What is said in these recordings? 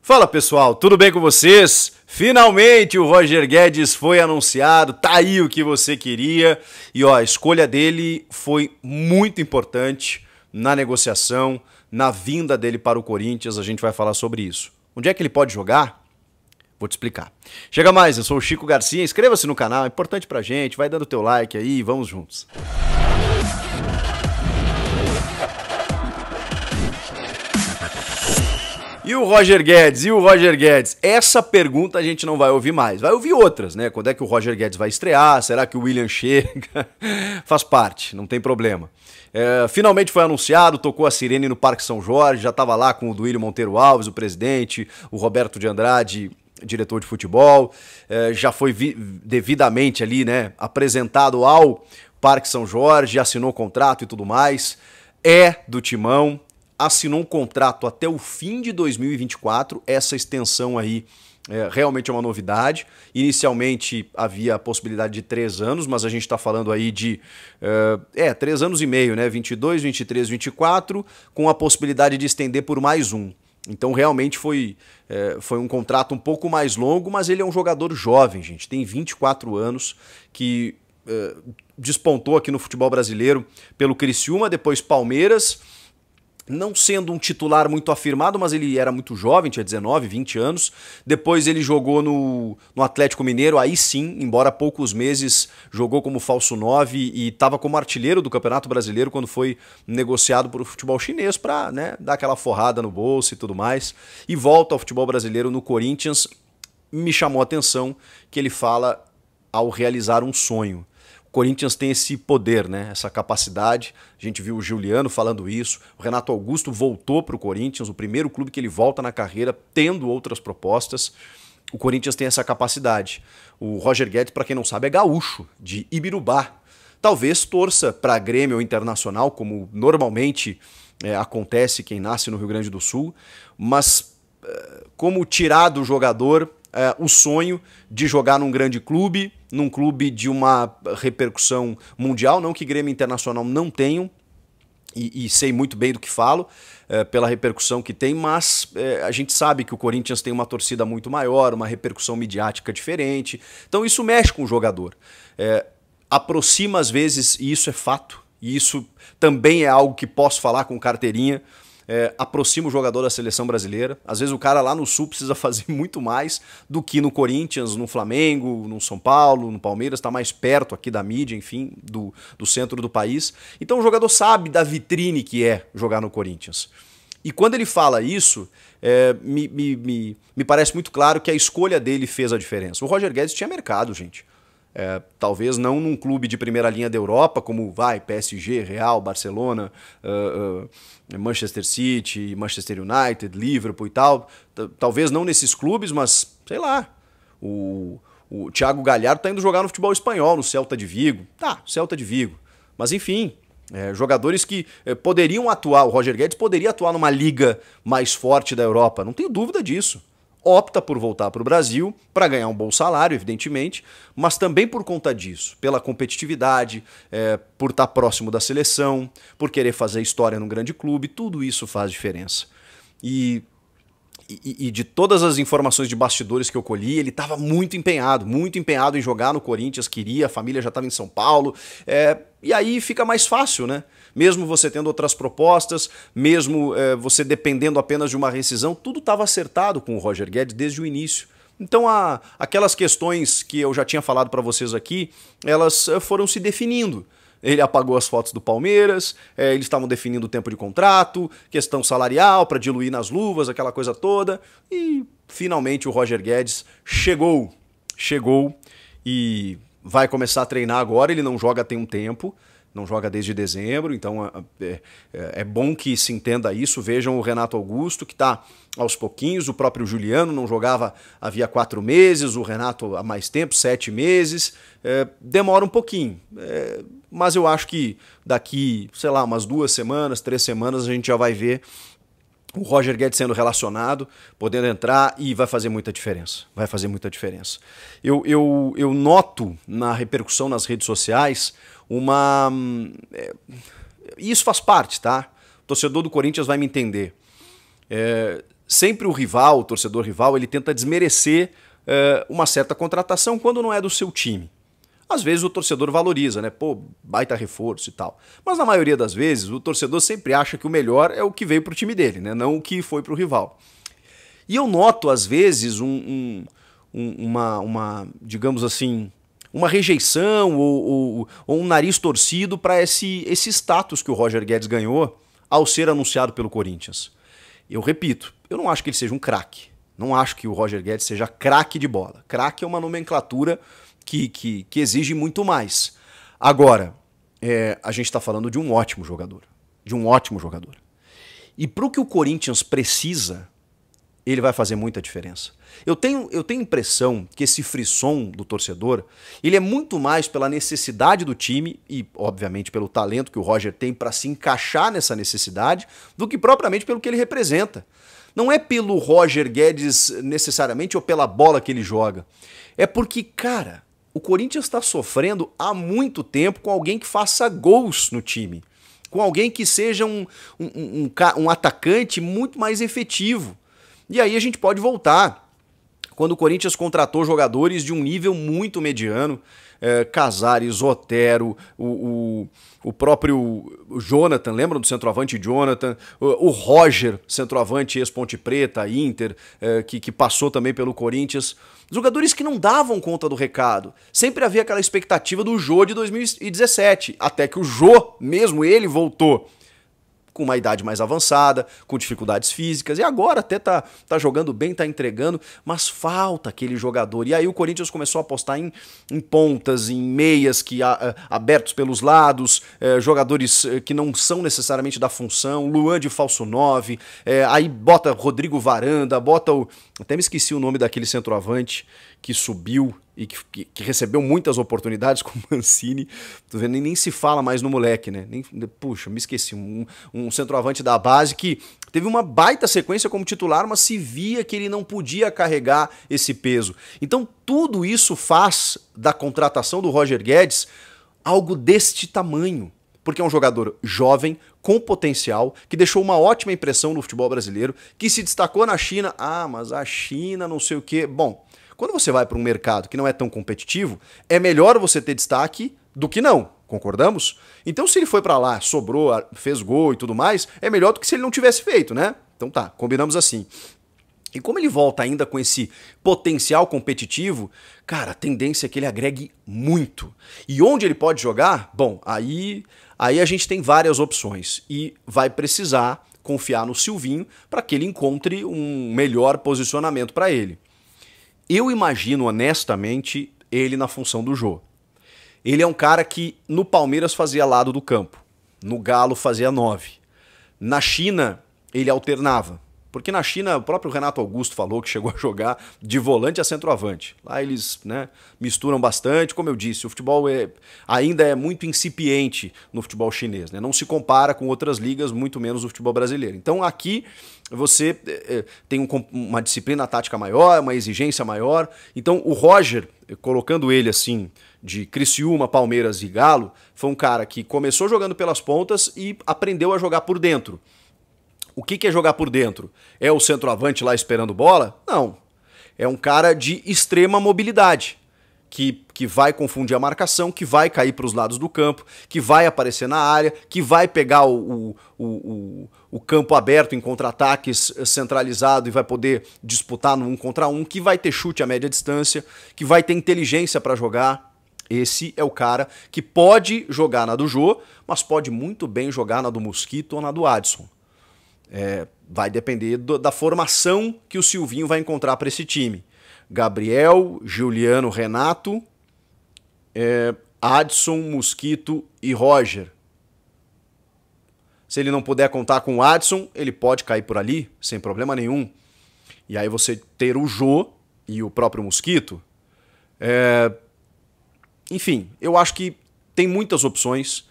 Fala pessoal, tudo bem com vocês? Finalmente o Roger Guedes foi anunciado, tá aí o que você queria. E ó, a escolha dele foi muito importante na negociação, na vinda dele para o Corinthians, a gente vai falar sobre isso. Onde é que ele pode jogar? Vou te explicar. Chega mais, eu sou o Chico Garcia, inscreva-se no canal, é importante pra gente, vai dando teu like aí, vamos juntos. E o Roger Guedes? Essa pergunta a gente não vai ouvir mais. Vai ouvir outras, né? Quando é que o Roger Guedes vai estrear? Será que o William chega? Faz parte, não tem problema. Finalmente foi anunciado, tocou a sirene no Parque São Jorge, já estava lá com o Duílio Monteiro Alves, o presidente, o Roberto de Andrade, diretor de futebol. Já foi devidamente ali, né, apresentado ao Parque São Jorge, assinou contrato e tudo mais. É do Timão. Assinou um contrato até o fim de 2024, essa extensão aí realmente é uma novidade. Inicialmente havia a possibilidade de 3 anos, mas a gente está falando aí de 3 anos e meio, né? 22, 23, 24, com a possibilidade de estender por mais um. Então realmente foi um contrato um pouco mais longo, mas ele é um jogador jovem, gente, tem 24 anos, que despontou aqui no futebol brasileiro pelo Criciúma, depois Palmeiras. Não sendo um titular muito afirmado, mas ele era muito jovem, tinha 19, 20 anos. Depois ele jogou no Atlético Mineiro, aí sim, embora há poucos meses, jogou como falso 9 e estava como artilheiro do Campeonato Brasileiro quando foi negociado para o futebol chinês para, né, dar aquela forrada no bolso e tudo mais. E volta ao futebol brasileiro no Corinthians. Me chamou a atenção que ele fala ao realizar um sonho. O Corinthians tem esse poder, né? Essa capacidade. A gente viu o Giuliano falando isso. O Renato Augusto voltou para o Corinthians, o primeiro clube que ele volta na carreira, tendo outras propostas. O Corinthians tem essa capacidade. O Roger Guedes, para quem não sabe, é gaúcho, de Ibirubá. Talvez torça para Grêmio ou Internacional, como normalmente acontece quem nasce no Rio Grande do Sul, mas como tirar do jogador o sonho de jogar num grande clube, num clube de uma repercussão mundial, não que Grêmio Internacional não tenham, e sei muito bem do que falo, pela repercussão que tem, mas a gente sabe que o Corinthians tem uma torcida muito maior, uma repercussão midiática diferente, então isso mexe com o jogador. Aproxima às vezes, e isso é fato, e isso também é algo que posso falar com carteirinha, aproxima o jogador da seleção brasileira. Às vezes o cara lá no Sul precisa fazer muito mais do que no Corinthians, no Flamengo, no São Paulo, no Palmeiras, está mais perto aqui da mídia, enfim, do centro do país. Então o jogador sabe da vitrine que é jogar no Corinthians. E quando ele fala isso, me parece muito claro que a escolha dele fez a diferença. O Roger Guedes tinha mercado, gente. Talvez não num clube de primeira linha da Europa, como PSG, Real, Barcelona, Manchester City, Manchester United, Liverpool e tal. Talvez não nesses clubes, mas sei lá. O Thiago Galhardo está indo jogar no futebol espanhol, no Celta de Vigo. Tá, Celta de Vigo. Mas enfim, jogadores que poderiam atuar, o Roger Guedes poderia atuar numa liga mais forte da Europa, não tenho dúvida disso. Opta por voltar para o Brasil para ganhar um bom salário, evidentemente, mas também por conta disso, pela competitividade, por estar próximo da seleção, por querer fazer história num grande clube, tudo isso faz diferença. E de todas as informações de bastidores que eu colhi, ele estava muito empenhado em jogar no Corinthians, queria, a família já estava em São Paulo, e aí fica mais fácil, né? Mesmo você tendo outras propostas, mesmo você dependendo apenas de uma rescisão, tudo estava acertado com o Roger Guedes desde o início. Então aquelas questões que eu já tinha falado para vocês aqui, elas foram se definindo. Ele apagou as fotos do Palmeiras, eles estavam definindo o tempo de contrato, questão salarial para diluir nas luvas, aquela coisa toda. E finalmente o Roger Guedes chegou e vai começar a treinar agora. Ele não joga tem um tempo, não joga desde dezembro, então é bom que se entenda isso. Vejam o Renato Augusto, que está aos pouquinhos, o próprio Giuliano não jogava havia 4 meses, o Renato há mais tempo, 7 meses, demora um pouquinho, mas eu acho que daqui, sei lá, umas 2 semanas, 3 semanas a gente já vai ver o Roger Guedes sendo relacionado, podendo entrar, e vai fazer muita diferença. Vai fazer muita diferença. Eu noto na repercussão nas redes sociais uma... E isso faz parte, tá? O torcedor do Corinthians vai me entender. sempre o rival, o torcedor rival, ele tenta desmerecer uma certa contratação quando não é do seu time. Às vezes o torcedor valoriza, né? Pô, baita reforço e tal. Mas na maioria das vezes o torcedor sempre acha que o melhor é o que veio pro time dele, né? Não o que foi pro rival. E eu noto, às vezes, digamos assim, uma rejeição ou um nariz torcido para esse status que o Roger Guedes ganhou ao ser anunciado pelo Corinthians. Eu repito, eu não acho que ele seja um craque. Não acho que o Roger Guedes seja craque de bola. Craque é uma nomenclatura que exige muito mais. Agora, a gente está falando de um ótimo jogador. De um ótimo jogador. E para o que o Corinthians precisa, ele vai fazer muita diferença. Eu tenho impressão que esse frisson do torcedor, ele é muito mais pela necessidade do time e, obviamente, pelo talento que o Roger tem para se encaixar nessa necessidade, do que propriamente pelo que ele representa. Não é pelo Roger Guedes necessariamente ou pela bola que ele joga. É porque, cara, o Corinthians está sofrendo há muito tempo com alguém que faça gols no time. Com alguém que seja um atacante muito mais efetivo. E aí a gente pode voltar. Quando o Corinthians contratou jogadores de um nível muito mediano, Casares, Otero, o próprio Jonathan, lembram do centroavante Jonathan? O Roger, centroavante ex-Ponte Preta, Inter, que passou também pelo Corinthians. Jogadores que não davam conta do recado. Sempre havia aquela expectativa do Jô de 2017, até que o Jô, mesmo ele, voltou com uma idade mais avançada, com dificuldades físicas, e agora até tá jogando bem, tá entregando, mas falta aquele jogador. E aí o Corinthians começou a apostar em pontas, em meias abertos pelos lados, jogadores que não são necessariamente da função, Luan de falso 9, aí bota Rodrigo Varanda, bota até me esqueci o nome daquele centroavante que subiu e que recebeu muitas oportunidades com o Mancini. Tô vendo, nem se fala mais no moleque, né? Puxa, me esqueci. Um centroavante da base que teve uma baita sequência como titular, mas se via que ele não podia carregar esse peso. Então tudo isso faz da contratação do Roger Guedes algo deste tamanho. Porque é um jogador jovem, com potencial, que deixou uma ótima impressão no futebol brasileiro, que se destacou na China. Ah, mas a China não sei o quê. Bom, quando você vai para um mercado que não é tão competitivo, é melhor você ter destaque do que não, concordamos? Então se ele foi para lá, sobrou, fez gol e tudo mais, é melhor do que se ele não tivesse feito, né? Então tá, combinamos assim. E como ele volta ainda com esse potencial competitivo, cara, a tendência é que ele agregue muito. E onde ele pode jogar? Bom, aí a gente tem várias opções e vai precisar confiar no Silvinho para que ele encontre um melhor posicionamento para ele. Eu imagino, honestamente, ele na função do Jô. Ele é um cara que no Palmeiras fazia lado do campo, no Galo fazia 9. Na China, ele alternava. Porque na China, o próprio Renato Augusto falou que chegou a jogar de volante a centroavante. Lá eles, né, misturam bastante. Como eu disse, o futebol ainda é muito incipiente no futebol chinês, né? Não se compara com outras ligas, muito menos o futebol brasileiro. Então aqui você tem uma disciplina tática maior, uma exigência maior. Então o Roger, colocando ele assim, de Criciúma, Palmeiras e Galo, foi um cara que começou jogando pelas pontas e aprendeu a jogar por dentro. O que é jogar por dentro? É o centroavante lá esperando bola? Não. É um cara de extrema mobilidade, que vai confundir a marcação, que vai cair para os lados do campo, que vai aparecer na área, que vai pegar o campo aberto em contra-ataques centralizado e vai poder disputar no 1 contra 1, que vai ter chute a média distância, que vai ter inteligência para jogar. Esse é o cara que pode jogar na do Jô, mas pode muito bem jogar na do Mosquito ou na do Adson. Vai depender da formação que o Silvinho vai encontrar para esse time. Gabriel, Juliano, Renato, Adson, Mosquito e Roger. Se ele não puder contar com o Adson, ele pode cair por ali, sem problema nenhum. E aí você ter o Jô e o próprio Mosquito. Enfim, eu acho que tem muitas opções.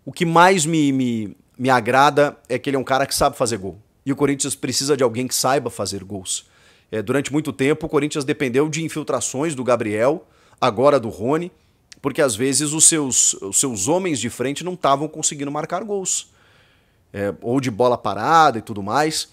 O que mais me agrada é que ele é um cara que sabe fazer gol. E o Corinthians precisa de alguém que saiba fazer gols. Durante muito tempo, o Corinthians dependeu de infiltrações do Gabriel, agora do Rony, porque às vezes os seus homens de frente não estavam conseguindo marcar gols. Ou de bola parada e tudo mais.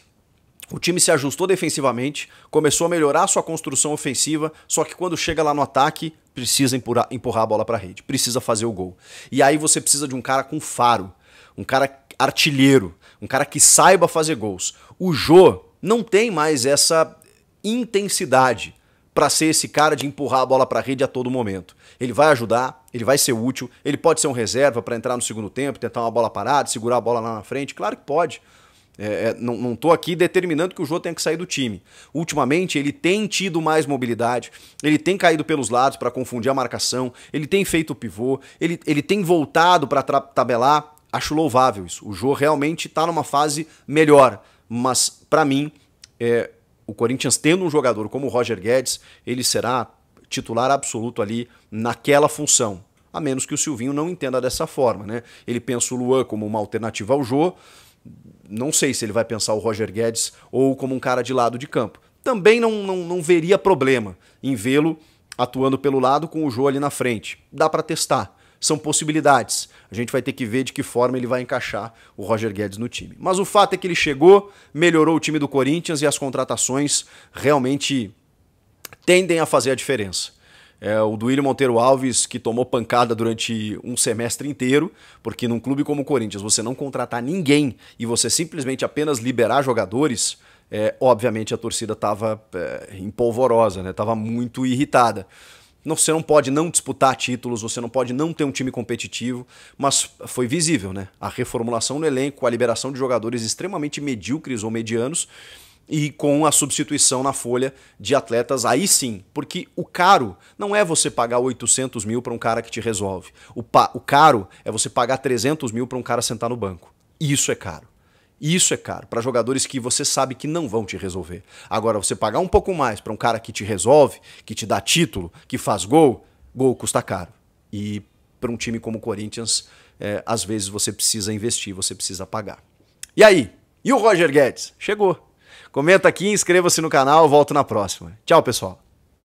O time se ajustou defensivamente, começou a melhorar sua construção ofensiva, só que quando chega lá no ataque, precisa empurrar a bola para a rede, precisa fazer o gol. E aí você precisa de um cara com faro, um cara artilheiro, um cara que saiba fazer gols. O Jô não tem mais essa intensidade para ser esse cara de empurrar a bola para a rede a todo momento. Ele vai ajudar, ele vai ser útil, ele pode ser um reserva para entrar no segundo tempo, tentar uma bola parada, segurar a bola lá na frente, claro que pode. Não estou aqui determinando que o Jô tenha que sair do time. Ultimamente ele tem tido mais mobilidade, ele tem caído pelos lados para confundir a marcação, ele tem feito o pivô, ele tem voltado para tabelar. Acho louvável isso. O Jô realmente está numa fase melhor, mas para mim o Corinthians tendo um jogador como o Roger Guedes, ele será titular absoluto ali naquela função, a menos que o Silvinho não entenda dessa forma, né? Ele pensa o Luan como uma alternativa ao Jô. Não sei se ele vai pensar o Roger Guedes ou como um cara de lado de campo. Também não veria problema em vê-lo atuando pelo lado com o Jô ali na frente. Dá para testar. São possibilidades. A gente vai ter que ver de que forma ele vai encaixar o Roger Guedes no time. Mas o fato é que ele chegou, melhorou o time do Corinthians e as contratações realmente tendem a fazer a diferença. O Duílio Monteiro Alves, que tomou pancada durante um semestre inteiro, porque num clube como o Corinthians você não contratar ninguém e você simplesmente apenas liberar jogadores, obviamente a torcida estava empolvorosa, né? Estava muito irritada. Você não pode não disputar títulos, você não pode não ter um time competitivo, mas foi visível, né? A reformulação no elenco, a liberação de jogadores extremamente medíocres ou medianos, e com a substituição na folha de atletas, aí sim, porque o caro não é você pagar 800 mil para um cara que te resolve. O caro é você pagar 300 mil para um cara sentar no banco. Isso é caro. Isso é caro para jogadores que você sabe que não vão te resolver. Agora, você pagar um pouco mais para um cara que te resolve, que te dá título, que faz gol, gol custa caro. E para um time como o Corinthians, às vezes você precisa investir, você precisa pagar. E aí? E o Roger Guedes? Chegou. Comenta aqui, inscreva-se no canal, volto na próxima. Tchau, pessoal.